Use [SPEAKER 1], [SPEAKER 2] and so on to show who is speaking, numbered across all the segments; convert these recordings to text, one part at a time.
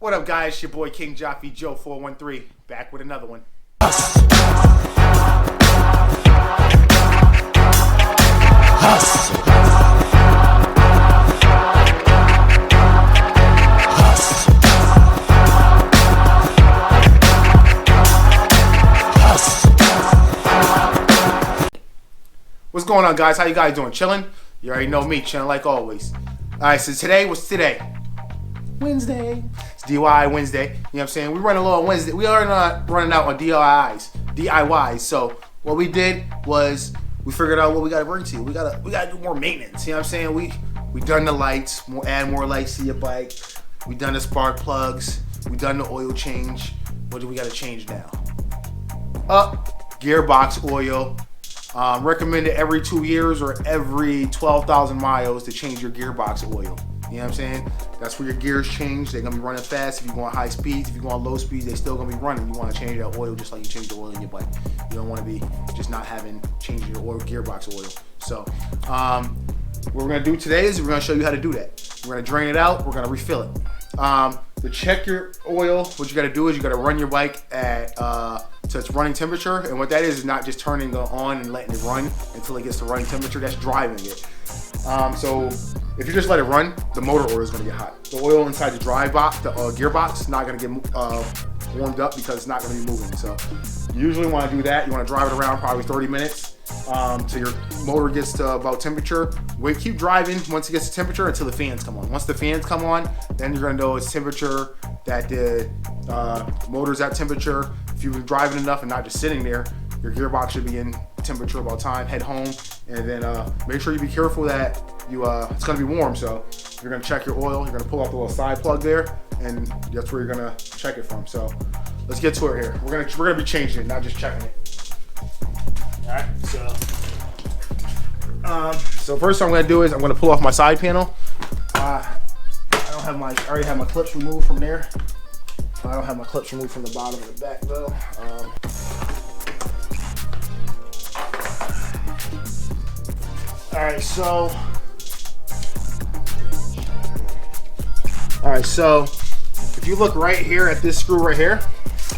[SPEAKER 1] What up, guys? It's your boy King Joffy Joe 413 back with another one. What's going on, guys? How you guys doing? Chilling? You already know me, chilling like always. Alright, so what's today? Wednesday. It's DIY Wednesday. You know what I'm saying? We running low on Wednesday. We are not running out on DIYs. So what we did was we figured out what we gotta bring to you. We gotta do more maintenance. You know what I'm saying? We done the lights, add more lights to your bike. We done the spark plugs. We done the oil change. What do we gotta change now? Gearbox oil. Recommended every 2 years or every 12,000 miles to change your gearbox oil. You know what I'm saying? That's where your gears change. They're gonna be running fast. If you're going high speeds, if you're going low speeds, they're still gonna be running. You want to change that oil just like you change the oil in your bike. You don't want to be just not changing your oil, gearbox oil. So what we're gonna do today is we're gonna show you how to do that. We're gonna drain it out. We're gonna refill it. To check your oil, what you gotta do is you gotta run your bike at to its running temperature, and what that is not just turning it on and letting it run until it gets to running temperature. That's driving it. So if you just let it run, the motor oil is gonna get hot. The oil inside the gearbox, is not gonna get warmed up because it's not gonna be moving. So you usually want to do that. You want to drive it around probably 30 minutes till your motor gets to about temperature. Keep driving once it gets to temperature until the fans come on. Once the fans come on, then you're gonna know it's temperature, that the motor's at temperature. If you've been driving enough and not just sitting there, your gearbox should be in temperature about time. Head home, and then make sure you be careful that it's gonna be warm. So you're gonna check your oil. You're gonna pull off the little side plug there, and that's where you're gonna check it from. So let's get to it here. We're gonna be changing it, not just checking it. All right. So first thing I'm gonna do is I'm gonna pull off my side panel. I already have my clips removed from there. I don't have my clips removed from the bottom and the back though. All right, so if you look right here at this screw right here,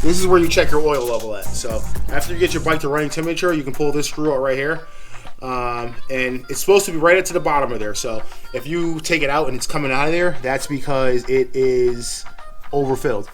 [SPEAKER 1] this is where you check your oil level at. So after you get your bike to running temperature, you can pull this screw out right here. And it's supposed to be right up to the bottom of there. So if you take it out and it's coming out of there, that's because it is overfilled.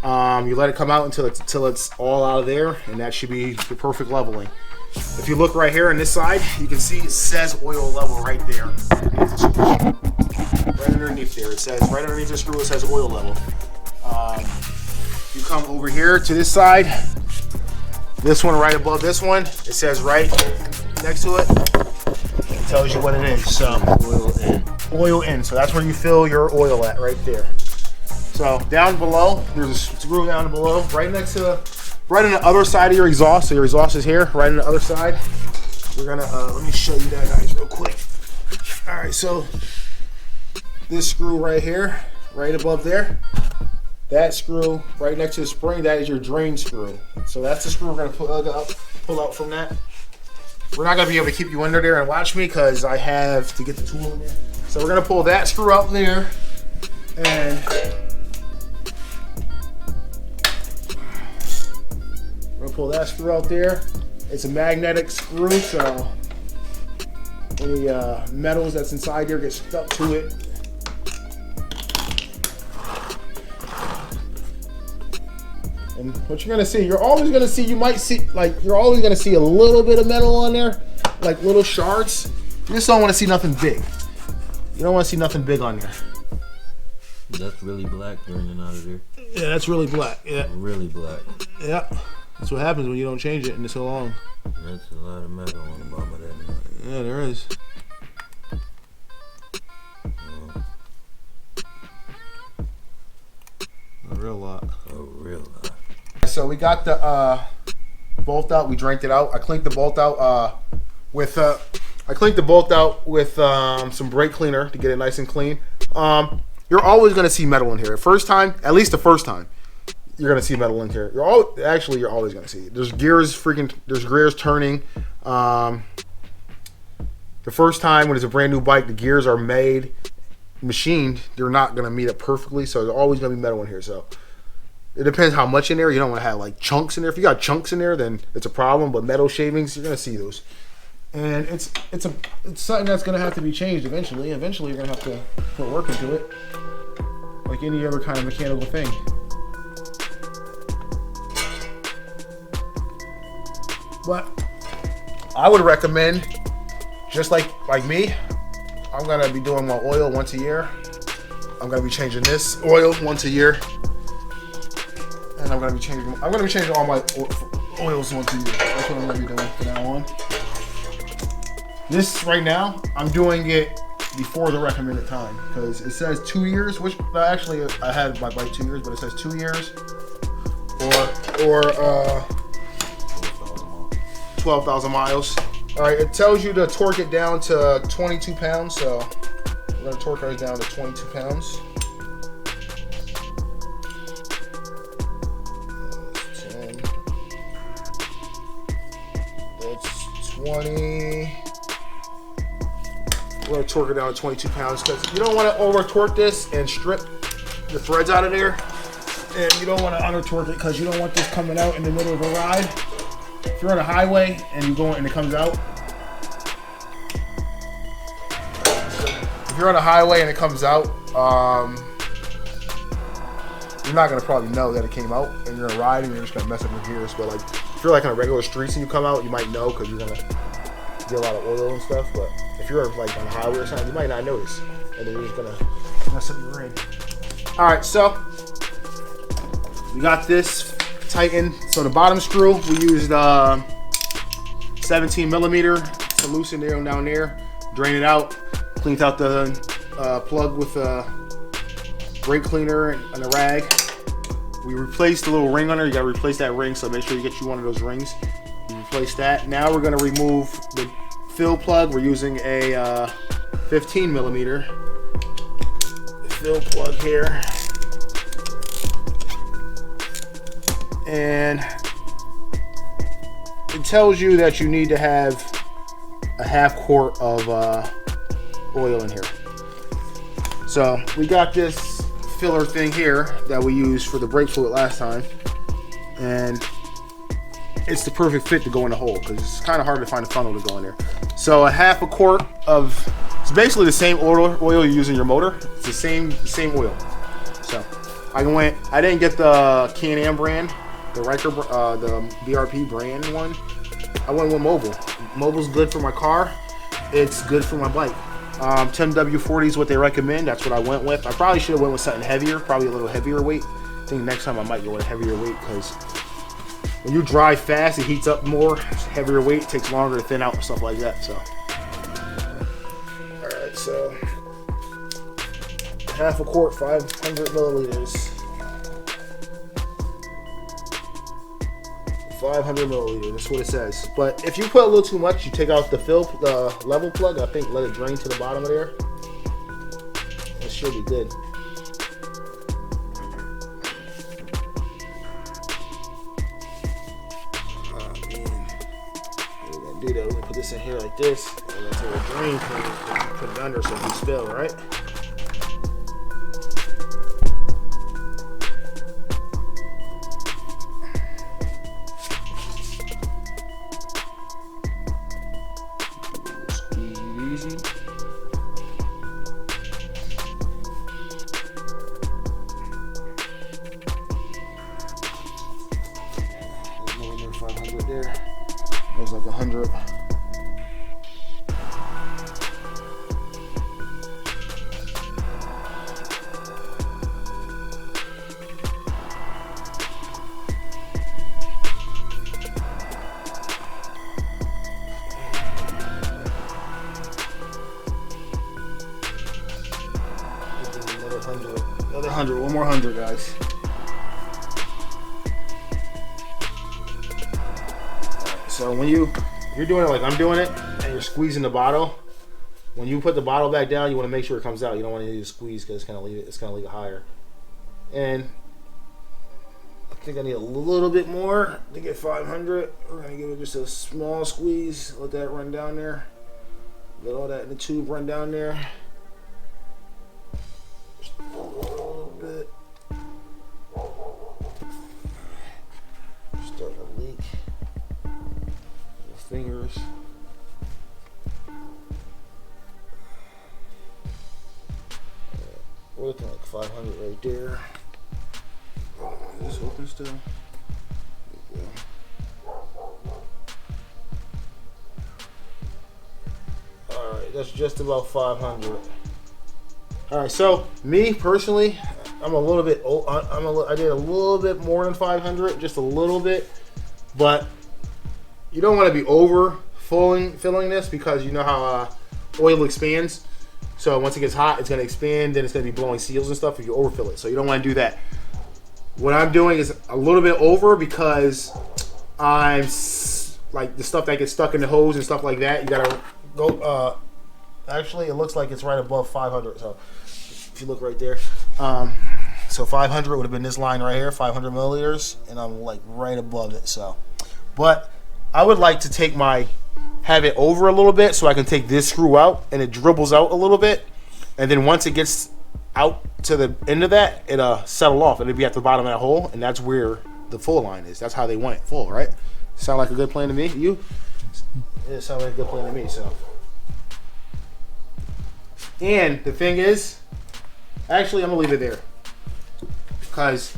[SPEAKER 1] You let it come out until it's all out of there, and that should be the perfect leveling. If you look right here on this side, you can see it says oil level right there. Right underneath there, it says, right underneath the screw, it says oil level. You come over here to this side, this one right above this one, it says right next to it, it tells you what it is. So oil in. So that's where you fill your oil at, right there. So down below, there's a screw down below, right on the other side of your exhaust. So your exhaust is here, right on the other side. We're gonna let me show you that, guys, real quick. All right, so this screw right here, right above there, that screw right next to the spring, that is your drain screw. So that's the screw we're gonna pull out from that. We're not gonna be able to keep you under there and watch me because I have to get the tool in there. So we're gonna pull that screw out there, and we're gonna pull that screw out there. It's a magnetic screw, so any metals that's inside there get stuck to it. And what you're gonna see, you're always gonna see a little bit of metal on there, like little shards. You just don't want to see nothing big. You don't want to see nothing big on there.
[SPEAKER 2] That's really black turning out of there.
[SPEAKER 1] Yeah, that's really black. Yeah.
[SPEAKER 2] Really black.
[SPEAKER 1] Yeah. That's what happens when you don't change it in so long.
[SPEAKER 2] That's a lot of metal on the bottom of that.
[SPEAKER 1] Yeah, there is. A real lot.
[SPEAKER 2] A real lot.
[SPEAKER 1] So we got the bolt out. We drained it out. I cleaned the bolt out with some brake cleaner to get it nice and clean. You're always gonna see metal in here. At least the first time, you're gonna see metal in here. You're always gonna see it. There's gears turning. The first time when it's a brand new bike, the gears are made machined, they're not gonna meet up perfectly. So there's always gonna be metal in here. So it depends how much in there. You don't want to have like chunks in there. If you got chunks in there, then it's a problem. But metal shavings, you're gonna see those. And it's something that's gonna have to be changed eventually. Eventually, you're gonna have to put work into it, like any other kind of mechanical thing. But I would recommend, just like me, I'm gonna be doing my oil once a year. I'm gonna be changing this oil once a year, and I'm gonna be changing all my oils once a year. That's what I'm gonna be doing from now on. This right now, I'm doing it before the recommended time because it says 2 years, which actually I had my bike 2 years, but it says 2 years or 12,000 miles. All right, it tells you to torque it down to 22 pounds, so I'm gonna torque ours down to 22 pounds. 10. That's 20. We're gonna torque it down to 22 pounds because you don't want to over torque this and strip the threads out of there, and you don't want to under torque it because you don't want this coming out in the middle of a ride. If you're on a highway and you go and it comes out, if you're on a highway and it comes out, you're not gonna probably know that it came out, and you're gonna ride and you're just gonna mess up your gears. But like if you're like on a regular streets and you come out, you might know because you're gonna get a lot of oil and stuff. But if you're like on a highway or something, you might not notice, and then you're just gonna mess up your ring. All right, so we got this tightened. So the bottom screw, we used 17 millimeter to loosen it down there, drain it out, cleaned out the plug with a brake cleaner and a rag. We replaced the little ring on there. You gotta replace that ring, so make sure you get you one of those rings. We replaced that. Now we're gonna remove the fill plug. We're using a 15 millimeter fill plug here. And it tells you that you need to have a half quart of oil in here. So we got this filler thing here that we used for the brake fluid last time, and it's the perfect fit to go in the hole because it's kind of hard to find a funnel to go in there. So a half a quart of, it's basically the same oil you use in your motor. It's the same oil. So I didn't get the Can Am brand, the Ryker, the BRP brand one. I went with Mobile. Mobile's good for my car. It's good for my bike. 10W40 is what they recommend. That's what I went with. I probably should have went with something heavier, probably a little heavier weight. I think next time I might go with a heavier weight because when you drive fast, it heats up more. Heavier weight takes longer to thin out and stuff like that. So, all right, so half a quart, 500 milliliters. 500 milliliters, that's what it says. But if you put a little too much, you take out the level plug, I think let it drain to the bottom of there. It should be good. Oh man. We're gonna do that. We're gonna put this in here like this, and then take a drain clean, put it under so it can spill, right? There. There's like 100. Another 100. One more 100, guys. So when you're doing it like I'm doing it, and you're squeezing the bottle, when you put the bottle back down, you want to make sure it comes out. You don't want to squeeze because it's gonna leave it higher. And I think I need a little bit more to get 500. We're gonna give it just a small squeeze. Let that run down there. Let all that in the tube run down there. $500. We're looking like 500 right there. Is this open still? Yeah. Alright, that's just about 500. Alright, so me personally, I'm a little bit old. I did a little bit more than 500, just a little bit. But you don't want to be over filling this, because you know how oil expands. So once it gets hot, it's going to expand, then it's going to be blowing seals and stuff if you overfill it. So you don't want to do that. What I'm doing is a little bit over, because I'm like the stuff that gets stuck in the hose and stuff like that. You got to go. Actually, it looks like it's right above 500. So if you look right there, so 500 would have been this line right here, 500 milliliters, and I'm like right above it. So, but I would like to have it over a little bit, so I can take this screw out and it dribbles out a little bit, and then once it gets out to the end of that, it'll settle off and it'll be at the bottom of that hole, and that's where the full line is. That's how they want it full, right? Sound like a good plan to me? You? It sounds like a good plan to me. So, and the thing is, actually, I'm gonna leave it there, because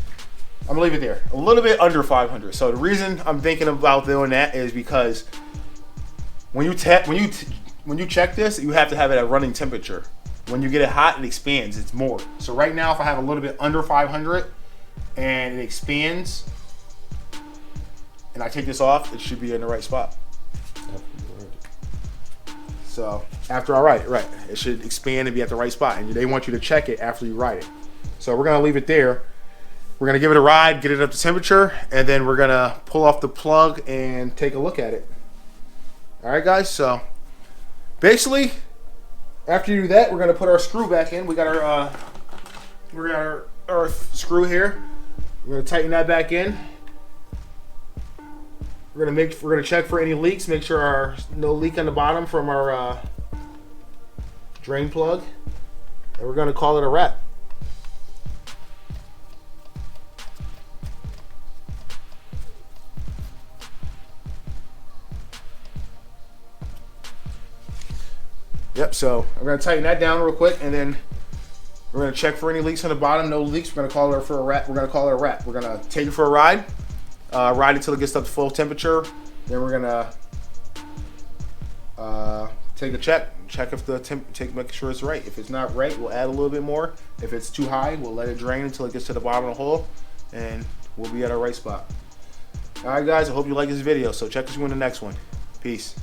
[SPEAKER 1] I'm gonna leave it there a little bit under 500. So the reason I'm thinking about doing that is because when you check this, you have to have it at running temperature. When you get it hot, it expands. It's more. So right now, if I have a little bit under 500 and it expands, and I take this off, it should be in the right spot. So after I ride it, right, it should expand and be at the right spot. And they want you to check it after you ride it. So we're gonna leave it there. We're gonna give it a ride, get it up to temperature, and then we're gonna pull off the plug and take a look at it. All right, guys. So basically, after you do that, we're gonna put our screw back in. We got our screw here. We're gonna tighten that back in. We're gonna check for any leaks. Make sure no leak on the bottom from our drain plug, and we're gonna call it a wrap. Yep, so I'm going to tighten that down real quick, and then we're going to check for any leaks on the bottom. No leaks. We're going to call it for a wrap. We're going to call it a wrap. We're going to take it for a ride, ride until it gets up to full temperature. Then we're going to take a check if the make sure it's right. If it's not right, we'll add a little bit more. If it's too high, we'll let it drain until it gets to the bottom of the hole, and we'll be at our right spot. All right, guys, I hope you like this video. So check us in the next one. Peace.